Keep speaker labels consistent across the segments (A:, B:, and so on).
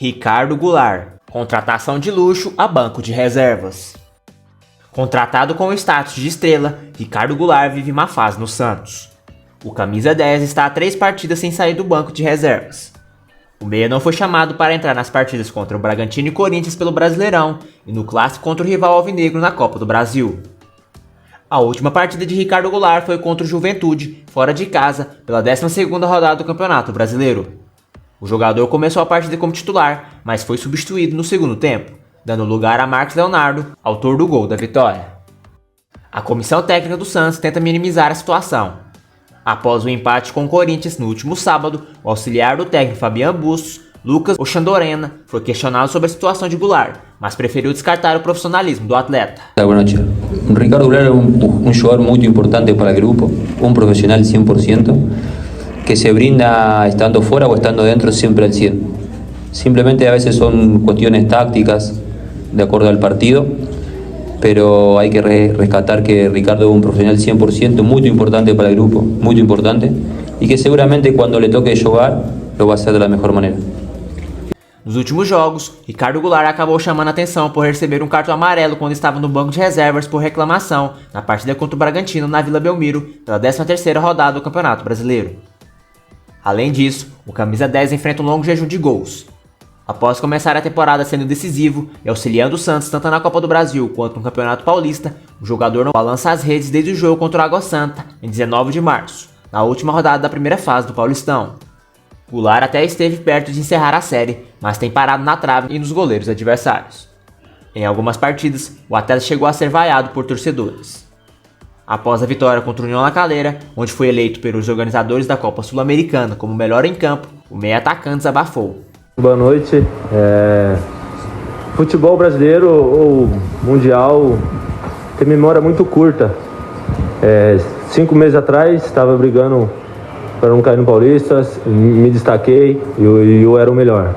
A: Ricardo Goulart, contratação de luxo a banco de reservas. Contratado com o status de estrela, Ricardo Goulart vive uma fase no Santos. O camisa 10 está a 3 partidas sem sair do banco de reservas. O meia não foi chamado para entrar nas partidas contra o Bragantino e Corinthians pelo Brasileirão e no clássico contra o rival alvinegro na Copa do Brasil. A última partida de Ricardo Goulart foi contra o Juventude, fora de casa, pela 12ª rodada do Campeonato Brasileiro. O jogador começou a partida como titular, mas foi substituído no segundo tempo, dando lugar a Marcos Leonardo, autor do gol da vitória. A comissão técnica do Santos tenta minimizar a situação. Após o empate com o Corinthians no último sábado, o auxiliar do técnico Fabian Bustos, Lucas Ochandorena, foi questionado sobre a situação de Goulart, mas preferiu descartar o profissionalismo do atleta.
B: Boa noite. Ricardo Goulart é um jogador muito importante para o grupo, um profissional 100%, que se brinda estando fuera o estando dentro siempre al 100. Simplemente a veces son cuestiones tácticas de acuerdo al partido, pero hay que rescatar que Ricardo es un profesional 100%, muy importante para el grupo, muy importante, y que seguramente cuando le toque jugar lo va a hacer de la mejor manera.
A: Nos últimos jogos, Ricardo Goulart acabou chamando a atenção por receber um cartão amarelo quando estava no banco de reservas por reclamação na partida contra o Bragantino na Vila Belmiro pela 13ª rodada do Campeonato Brasileiro. Além disso, o camisa 10 enfrenta um longo jejum de gols. Após começar a temporada sendo decisivo e auxiliando o Santos tanto na Copa do Brasil quanto no Campeonato Paulista, o jogador não balança as redes desde o jogo contra o Água Santa, em 19 de março, na última rodada da primeira fase do Paulistão. Goulart até esteve perto de encerrar a série, mas tem parado na trave e nos goleiros adversários. Em algumas partidas, o atleta chegou a ser vaiado por torcedores. Após a vitória contra o União La Calera, onde foi eleito pelos organizadores da Copa Sul-Americana como melhor em campo, o meia atacante desabafou.
C: Boa noite. Futebol brasileiro ou mundial tem memória muito curta. 5 meses atrás estava brigando para não cair no Paulista, me destaquei e eu era o melhor.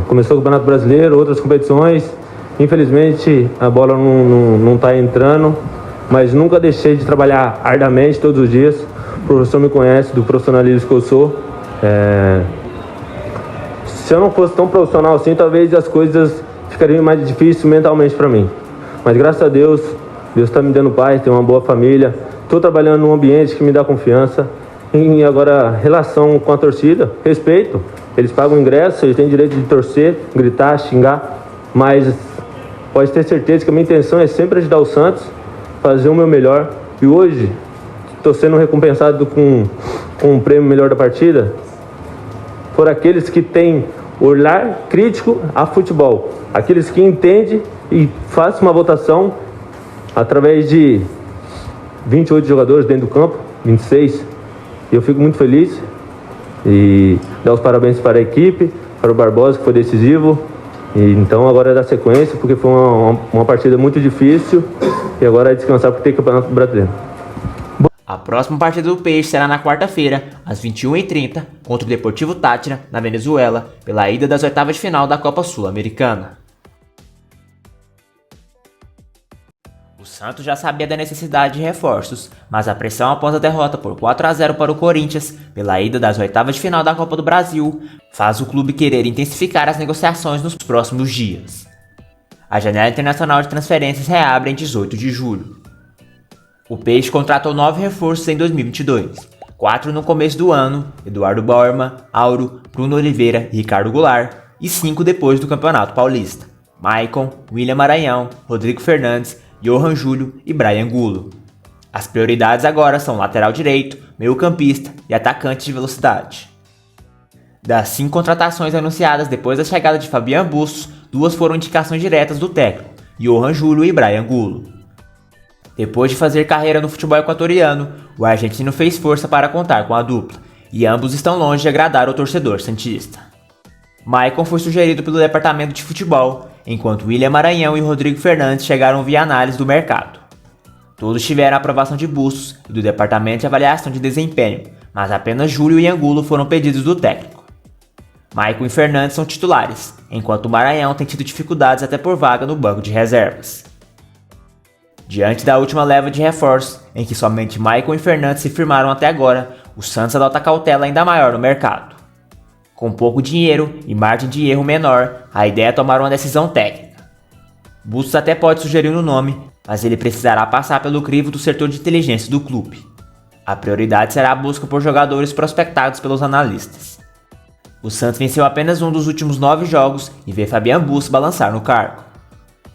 C: Começou o Campeonato Brasileiro, outras competições, infelizmente a bola não está entrando, mas nunca deixei de trabalhar arduamente todos os dias. O professor me conhece do profissionalismo que eu sou. Se eu não fosse tão profissional assim, talvez as coisas ficariam mais difíceis mentalmente para mim. Mas graças a Deus, Deus está me dando paz, tenho uma boa família. Estou trabalhando num ambiente que me dá confiança. E agora, relação com a torcida, respeito. Eles pagam ingresso, eles têm direito de torcer, gritar, xingar. Mas pode ter certeza que a minha intenção é sempre ajudar o Santos, fazer o meu melhor. E hoje, estou sendo recompensado com um prêmio melhor da partida por aqueles que têm olhar crítico a futebol. Aqueles que entendem e fazem uma votação através de 28 jogadores dentro do campo, 26. E eu fico muito feliz e dar os parabéns para a equipe, para o Barbosa, que foi decisivo. E então agora é dar sequência, porque foi uma partida muito difícil e agora é descansar porque tem Campeonato Brasileiro.
A: A próxima partida do Peixe será na quarta-feira, às 21h30, contra o Deportivo Táchira, na Venezuela, pela ida das oitavas de final da Copa Sul-Americana. O Santos já sabia da necessidade de reforços, mas a pressão após a derrota por 4-0 para o Corinthians, pela ida das oitavas de final da Copa do Brasil, faz o clube querer intensificar as negociações nos próximos dias. A janela internacional de transferências reabre em 18 de julho. O Peixe contratou 9 reforços em 2022, 4 no começo do ano, Eduardo Bauerman, Auro, Bruno Oliveira e Ricardo Goulart, e 5 depois do Campeonato Paulista, Maicon, William Maranhão, Rodrigo Fernandes, Johan Júlio e Brian Gulo. As prioridades agora são lateral direito, meio-campista e atacante de velocidade. Das 5 contratações anunciadas depois da chegada de Fabian Bustos, 2 foram indicações diretas do técnico, Johan Júlio e Brian Gulo. Depois de fazer carreira no futebol equatoriano, o argentino fez força para contar com a dupla, e ambos estão longe de agradar o torcedor santista. Maicon foi sugerido pelo departamento de futebol, enquanto William Maranhão e Rodrigo Fernandes chegaram via análise do mercado. Todos tiveram a aprovação de Bustos e do departamento de avaliação de desempenho, mas apenas Júlio e Angulo foram pedidos do técnico. Maicon e Fernandes são titulares, enquanto o Maranhão tem tido dificuldades até por vaga no banco de reservas. Diante da última leva de reforços, em que somente Maicon e Fernandes se firmaram até agora, o Santos adota cautela ainda maior no mercado. Com pouco dinheiro e margem de erro menor, a ideia é tomar uma decisão técnica. Bustos até pode sugerir um nome, mas ele precisará passar pelo crivo do setor de inteligência do clube. A prioridade será a busca por jogadores prospectados pelos analistas. O Santos venceu apenas um dos últimos 9 jogos e vê Fabian Bustos balançar no cargo.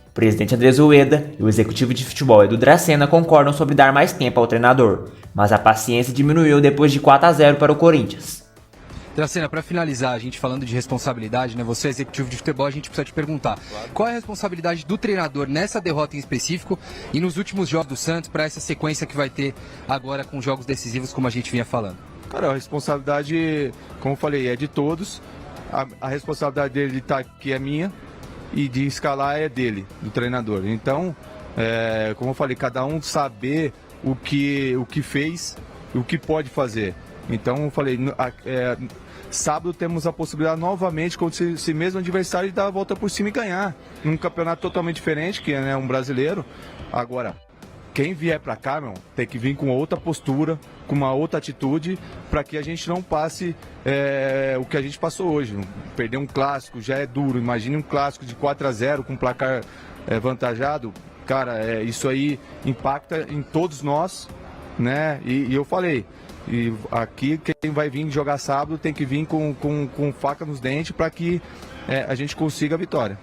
A: O presidente Andrés Ueda e o executivo de futebol Edu Dracena concordam sobre dar mais tempo ao treinador, mas a paciência diminuiu depois de 4-0 para o Corinthians.
D: Dracena, para finalizar, a gente falando de responsabilidade, né? Você é executivo de futebol, a gente precisa te perguntar. Claro. Qual é a responsabilidade do treinador nessa derrota em específico e nos últimos jogos do Santos para essa sequência que vai ter agora com jogos decisivos, como a gente vinha falando?
E: Cara, a responsabilidade, como eu falei, é de todos. A responsabilidade dele tá aqui é minha e de escalar é dele, do treinador. Então, como eu falei, cada um saber o que fez e o que pode fazer. Então, eu falei, sábado temos a possibilidade novamente contra esse mesmo adversário de dar a volta por cima e ganhar. Num campeonato totalmente diferente, que é um brasileiro. Agora, quem vier para cá, tem que vir com outra postura, com uma outra atitude, para que a gente não passe o que a gente passou hoje. Perder um clássico já é duro. Imagine um clássico de 4-0 com placar vantajado. Cara, isso aí impacta em todos nós, né? E eu falei, e aqui quem vai vir jogar sábado tem que vir com faca nos dentes para que a gente consiga a vitória.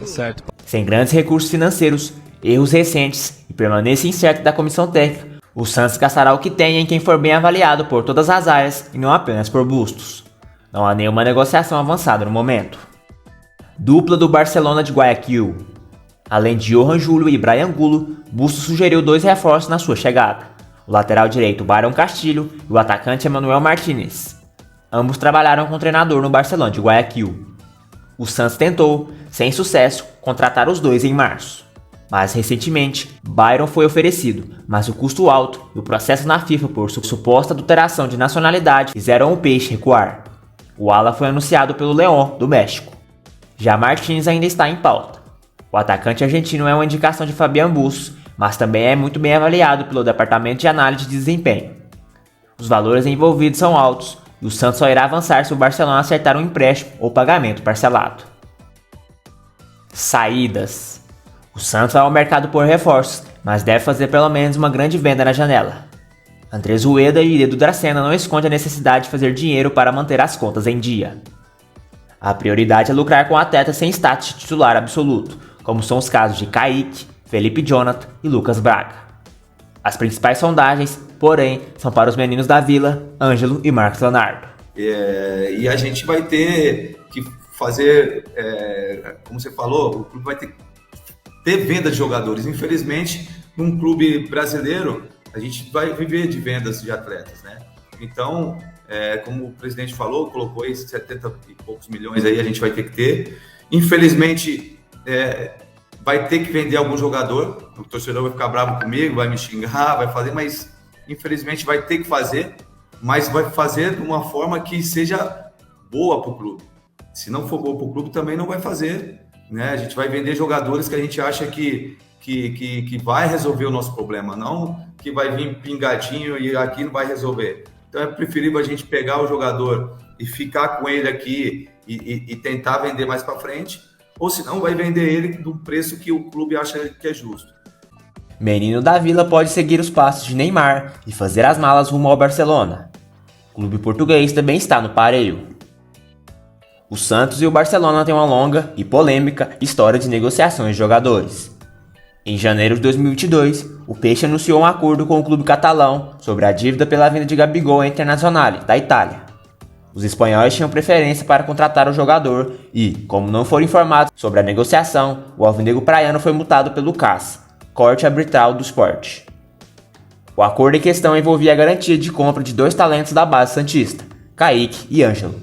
D: Certo.
A: Sem grandes recursos financeiros, erros recentes e permanência incerta da comissão técnica, o Santos gastará o que tem em quem for bem avaliado por todas as áreas e não apenas por Bustos. Não há nenhuma negociação avançada no momento. Dupla do Barcelona de Guayaquil. Além de Johan Júlio e Brian Angulo, Bustos sugeriu 2 reforços na sua chegada. O lateral direito Byron Castilho e o atacante Emmanuel Martínez. Ambos trabalharam com o treinador no Barcelona de Guayaquil. O Santos tentou, sem sucesso, contratar os dois em março. Mais recentemente, Byron foi oferecido, mas o custo alto e o processo na FIFA por suposta adulteração de nacionalidade fizeram o peixe recuar. O ala foi anunciado pelo León, do México. Já Martínez ainda está em pauta. O atacante argentino é uma indicação de Fabian Bustos, mas também é muito bem avaliado pelo Departamento de Análise de Desempenho. Os valores envolvidos são altos e o Santos só irá avançar se o Barcelona acertar um empréstimo ou pagamento parcelado. Saídas. O Santos vai ao mercado por reforços, mas deve fazer pelo menos uma grande venda na janela. Andrés Ueda e Edu Dracena não escondem a necessidade de fazer dinheiro para manter as contas em dia. A prioridade é lucrar com atletas sem status de titular absoluto, como são os casos de Kaique, Felipe Jonathan e Lucas Braga. As principais sondagens, porém, são para os meninos da Vila, Ângelo e Marcos Leonardo.
F: E a gente vai ter que fazer, como você falou, o clube vai ter venda de jogadores. Infelizmente, num clube brasileiro, a gente vai viver de vendas de atletas, né? Então, como o presidente falou, colocou aí 70 e poucos milhões aí, a gente vai ter que ter. Infelizmente, vai ter que vender algum jogador, o torcedor vai ficar bravo comigo, vai me xingar, vai fazer, mas infelizmente vai ter que fazer, mas vai fazer de uma forma que seja boa para o clube. Se não for boa para o clube, também não vai fazer, né? A gente vai vender jogadores que a gente acha que vai resolver o nosso problema, não que vai vir pingadinho e aqui não vai resolver. Então é preferível a gente pegar o jogador e ficar com ele aqui e tentar vender mais para frente, ou senão vai vender ele do preço que o clube acha que é justo.
A: Menino da Vila pode seguir os passos de Neymar e fazer as malas rumo ao Barcelona. O clube português também está no pareio. O Santos e o Barcelona têm uma longa e polêmica história de negociações de jogadores. Em janeiro de 2022, o Peixe anunciou um acordo com o clube catalão sobre a dívida pela venda de Gabigol à Internazionale, da Itália. Os espanhóis tinham preferência para contratar o jogador e, como não foram informados sobre a negociação, o alvinegro praiano foi multado pelo CAS, Corte Arbitral do Esporte. O acordo em questão envolvia a garantia de compra de 2 talentos da base santista, Kaique e Ângelo.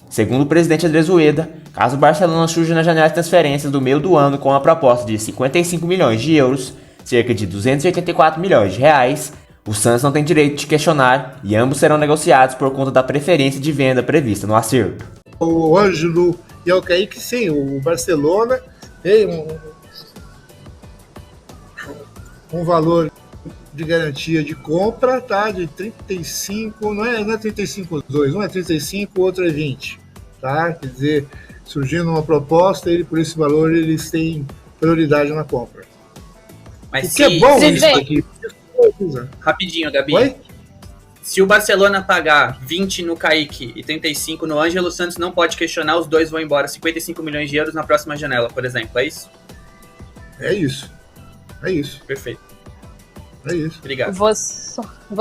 A: Segundo o presidente Andrés Ueda, caso o Barcelona surja na janela de transferências do meio do ano com a proposta de 55 milhões de euros, cerca de 284 milhões de reais, o Santos não tem direito de questionar e ambos serão negociados por conta da preferência de venda prevista no acerto.
G: O Ângelo e o Kaique, sim, o Barcelona tem um valor de garantia de compra, tá? De 35, não é 35 os dois, um é 35, o outro é 20. tá? Quer dizer, surgindo uma proposta, ele, por esse valor, eles têm prioridade na compra.
H: Mas
G: O que é bom isso aqui.
H: Rapidinho, Gabi.
G: Oi?
H: Se o Barcelona pagar 20 no Kaique e 35 no Ângelo, o Santos não pode questionar, os dois vão embora. 55 milhões de euros na próxima janela, por exemplo, é isso?
G: É isso. É isso.
H: Perfeito.
G: É isso.
H: Obrigado.
I: Vou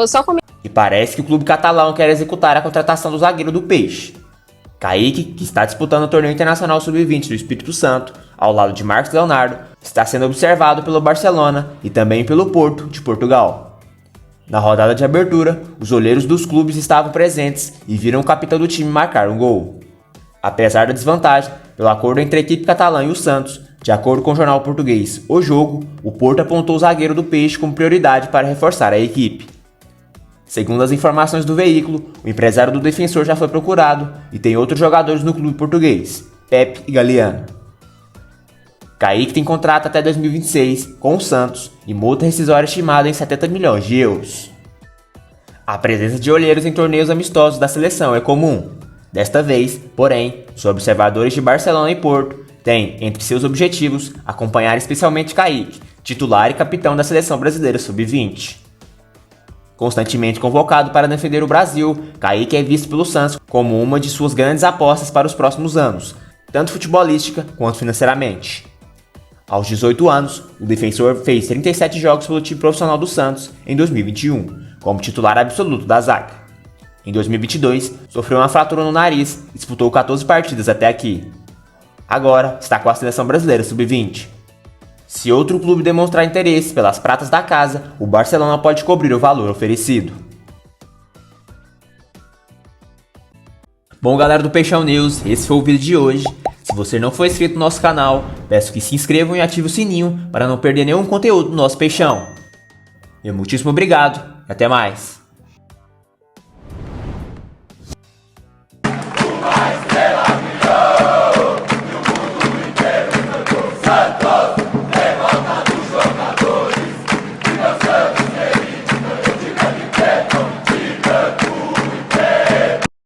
I: só comentar.
A: E parece que o clube catalão quer executar a contratação do zagueiro do Peixe. Kaique, que está disputando o torneio internacional sub-20 do Espírito Santo, ao lado de Marcos Leonardo, está sendo observado pelo Barcelona e também pelo Porto, de Portugal. Na rodada de abertura, os olheiros dos clubes estavam presentes e viram o capitão do time marcar um gol. Apesar da desvantagem, pelo acordo entre a equipe catalã e o Santos, de acordo com o jornal português O Jogo, o Porto apontou o zagueiro do Peixe como prioridade para reforçar a equipe. Segundo as informações do veículo, o empresário do defensor já foi procurado e tem outros jogadores no clube português, Pepe e Galeano. Kaique tem contrato até 2026 com o Santos e multa rescisória estimada em 70 milhões de euros. A presença de olheiros em torneios amistosos da seleção é comum. Desta vez, porém, os observadores de Barcelona e Porto têm, entre seus objetivos, acompanhar especialmente Kaique, titular e capitão da seleção brasileira sub-20. Constantemente convocado para defender o Brasil, Kaique é visto pelo Santos como uma de suas grandes apostas para os próximos anos, tanto futebolística quanto financeiramente. Aos 18 anos, o defensor fez 37 jogos pelo time profissional do Santos em 2021, como titular absoluto da zaga. Em 2022, sofreu uma fratura no nariz e disputou 14 partidas até aqui. Agora, está com a seleção brasileira sub-20. Se outro clube demonstrar interesse pelas pratas da casa, o Barcelona pode cobrir o valor oferecido. Bom, galera do Peixão News, esse foi o vídeo de hoje. Se você não for inscrito no nosso canal, peço que se inscrevam e ativem o sininho para não perder nenhum conteúdo do nosso Peixão. E muitíssimo obrigado e até mais.